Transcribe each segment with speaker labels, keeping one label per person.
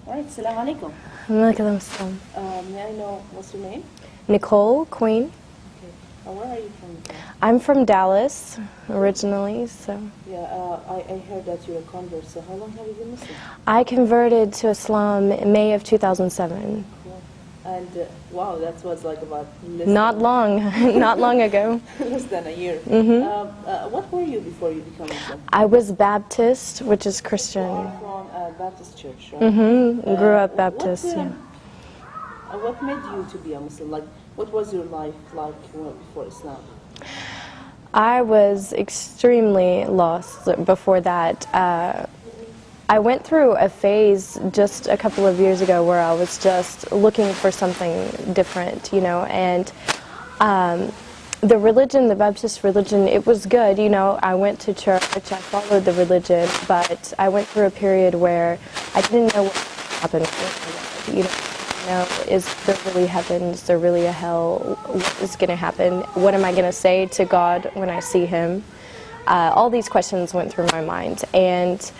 Speaker 1: All right, salam alaikum.
Speaker 2: Alaikum assalam.
Speaker 1: May I know what's your name?
Speaker 2: Nicole Queen.
Speaker 1: Okay. Where are you from?
Speaker 2: I'm from Dallas originally, so.
Speaker 1: Yeah, I heard that you're a convert, so how long have you been Muslim?
Speaker 2: I converted to Islam in May of 2007.
Speaker 1: Cool. And wow, that was like about
Speaker 2: Not long, not long ago.
Speaker 1: less than a year. What were you before you became Muslim?
Speaker 2: I was Baptist, which is Christian.
Speaker 1: From a Baptist church, right?
Speaker 2: Grew up Baptist.
Speaker 1: What made you to be a Muslim? Like, what was your life like before Islam?
Speaker 2: I was extremely lost before that. I went through a phase just a couple of years ago where I was just looking for something different, and the religion, the Baptist religion, it was good, I went to church, I followed the religion, but I went through a period where I didn't know what happened, is there really heaven, is there really a hell, what is going to happen, what am I going to say to God when I see Him? All these questions went through my mind, and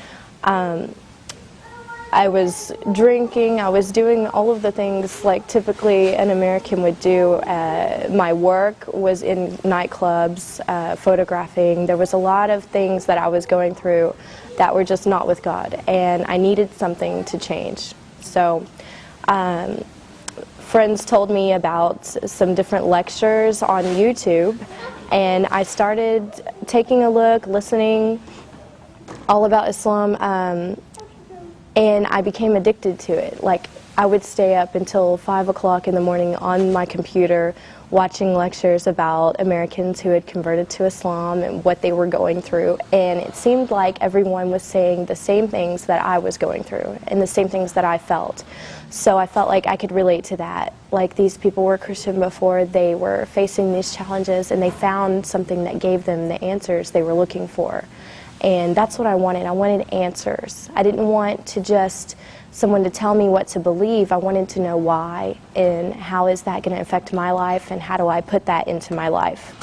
Speaker 2: I was drinking, I was doing all of the things like typically an American would do. My work was in nightclubs, photographing. There was a lot of things that I was going through that were just not with God, and I needed something to change. So friends told me about some different lectures on YouTube, and I started taking a look, listening all about Islam, and I became addicted to it. Like, I would stay up until 5 o'clock in the morning on my computer watching lectures about Americans who had converted to Islam and what they were going through, and it seemed like everyone was saying the same things that I was going through and the same things that I felt. So I felt like I could relate to that. Like, these people were Christian before, they were facing these challenges, and they found something that gave them the answers they were looking for. And that's what I wanted. I wanted answers. I didn't want to just someone to tell me what to believe. I wanted to know why, and how is that going to affect my life, and how do I put that into my life.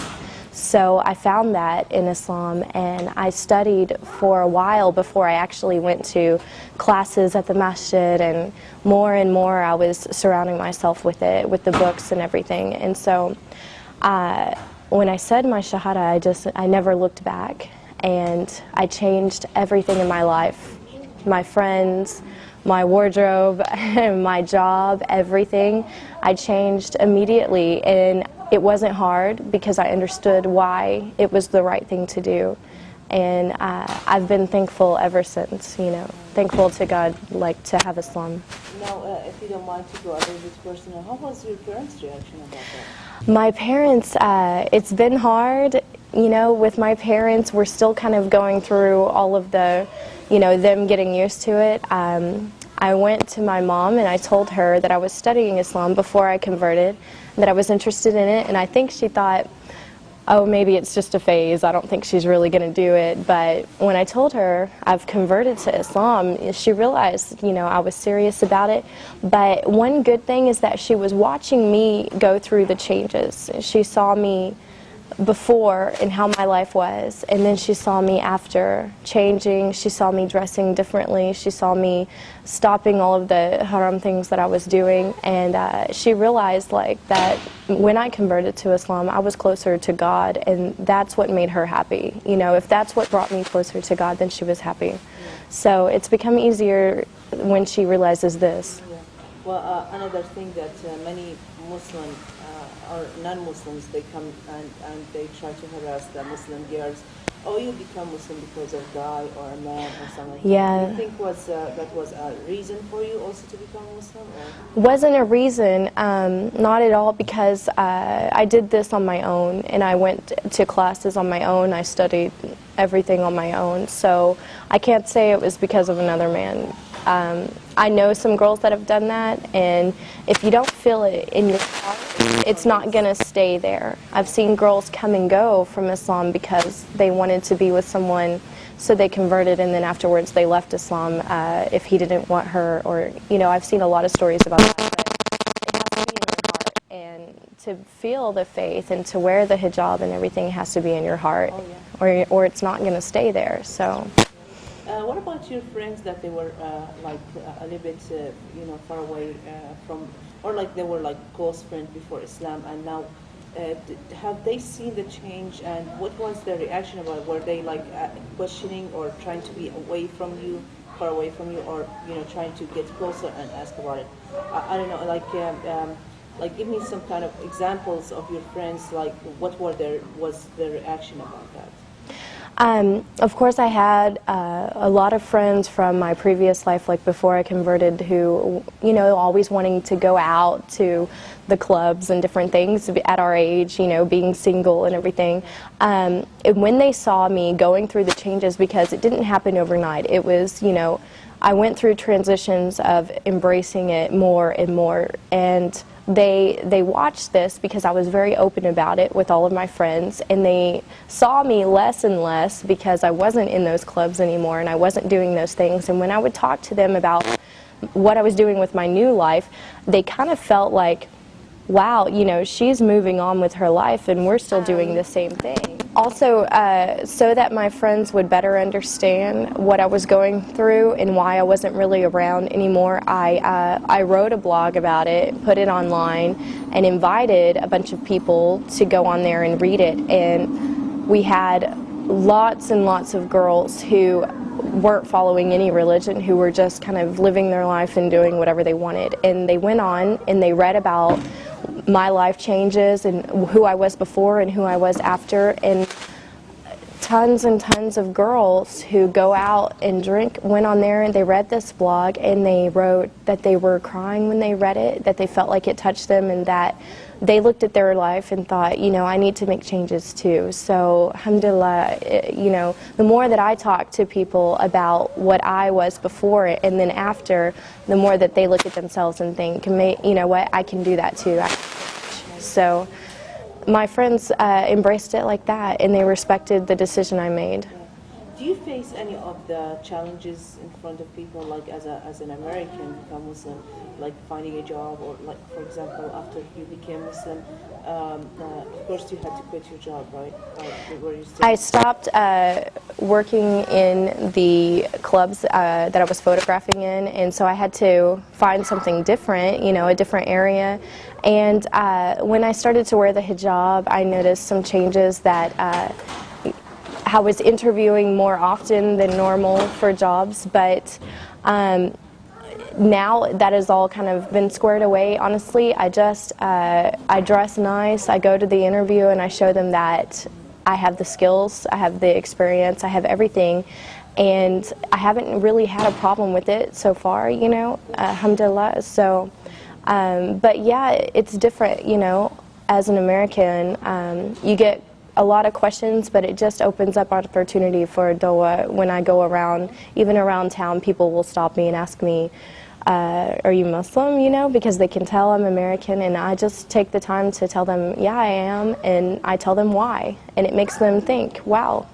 Speaker 2: So I found that in Islam, and I studied for a while before I actually went to classes at the masjid, and more I was surrounding myself with it, with the books and everything. And so when I said my shahada, I never looked back. And I changed everything in my life, my friends, my wardrobe, my job, everything. I changed immediately, and it wasn't hard because I understood why it was the right thing to do. And I've been thankful ever since, thankful to God, like, to have Islam.
Speaker 1: Now, if you don't mind to go a little bit personal, how was your parents' reaction about that?
Speaker 2: My parents, it's been hard. With my parents, we're still kind of going through all of the, them getting used to it. I went to my mom and I told her that I was studying Islam before I converted, that I was interested in it, and I think she thought, oh, maybe it's just a phase, I don't think she's really going to do it. But when I told her I've converted to Islam, she realized, I was serious about it. But one good thing is that she was watching me go through the changes. She saw me before and how my life was, and then she saw me after changing. She saw me dressing differently. She saw me stopping all of the haram things that I was doing, and she realized that when I converted to Islam, I was closer to God, and that's what made her happy. If that's what brought me closer to God, then she was happy. So it's become easier when she realizes this.
Speaker 1: Yeah. Well, another thing that many Muslim or non-Muslims, they come and they try to harass the Muslim girls. Oh, you become Muslim because of a guy or a man or something.
Speaker 2: Yeah.
Speaker 1: Do you think that was a reason for you also to become Muslim? Or?
Speaker 2: Wasn't a reason, not at all, because I did this on my own, and I went to classes on my own. I studied everything on my own, so I can't say it was because of another man. I know some girls that have done that, and if you don't feel it in your heart, it's not going to stay there. I've seen girls come and go from Islam because they wanted to be with someone, so they converted, and then afterwards they left Islam if he didn't want her, or, I've seen a lot of stories about that. But it has to be in your heart, and to feel the faith and to wear the hijab and everything has to be in your heart, or it's not going to stay there. So.
Speaker 1: What about your friends that they were like a little bit, far away from, or like they were like close friends before Islam, and now have they seen the change, and what was their reaction about it? Were they like questioning or trying to be away from you, far away from you, or trying to get closer and ask about it? I don't know, like give me some kind of examples of your friends, like what was their reaction about that?
Speaker 2: Of course, I had a lot of friends from my previous life, like before I converted, who, always wanting to go out to the clubs and different things at our age, being single and everything. And when they saw me going through the changes, because it didn't happen overnight, it was, I went through transitions of embracing it more and more, and they watched this because I was very open about it with all of my friends, and they saw me less and less because I wasn't in those clubs anymore and I wasn't doing those things. And when I would talk to them about what I was doing with my new life, they kind of felt like, wow, she's moving on with her life and we're still doing the same thing. Also, so that my friends would better understand what I was going through and why I wasn't really around anymore, I wrote a blog about it, put it online, and invited a bunch of people to go on there and read it. And we had lots and lots of girls who weren't following any religion, who were just kind of living their life and doing whatever they wanted. And they went on and they read about my life changes and who I was before and who I was after, and tons and tons of girls who go out and drink went on there and they read this blog and they wrote that they were crying when they read it, that they felt like it touched them, and that they looked at their life and thought, I need to make changes too. So alhamdulillah, the more that I talk to people about what I was before and then after, the more that they look at themselves and think, what, I can do that too. So my friends embraced it like that, and they respected the decision I made.
Speaker 1: Do you face any of the challenges in front of people, like as an American become Muslim, like finding a job, or like, for example, after you became Muslim, of course you had to quit your job, right? Were you still?
Speaker 2: I stopped working in the clubs that I was photographing in, and so I had to find something different, a different area. And when I started to wear the hijab, I noticed some changes that I was interviewing more often than normal for jobs, but now that has all kind of been squared away. Honestly, I dress nice, I go to the interview and I show them that I have the skills, I have the experience, I have everything, and I haven't really had a problem with it so far, alhamdulillah. So, but yeah, it's different, as an American, you get a lot of questions, but it just opens up opportunity for dawah. When I go around, even around town, people will stop me and ask me, are you Muslim, because they can tell I'm American, and I just take the time to tell them, yeah, I am, and I tell them why, and it makes them think, wow.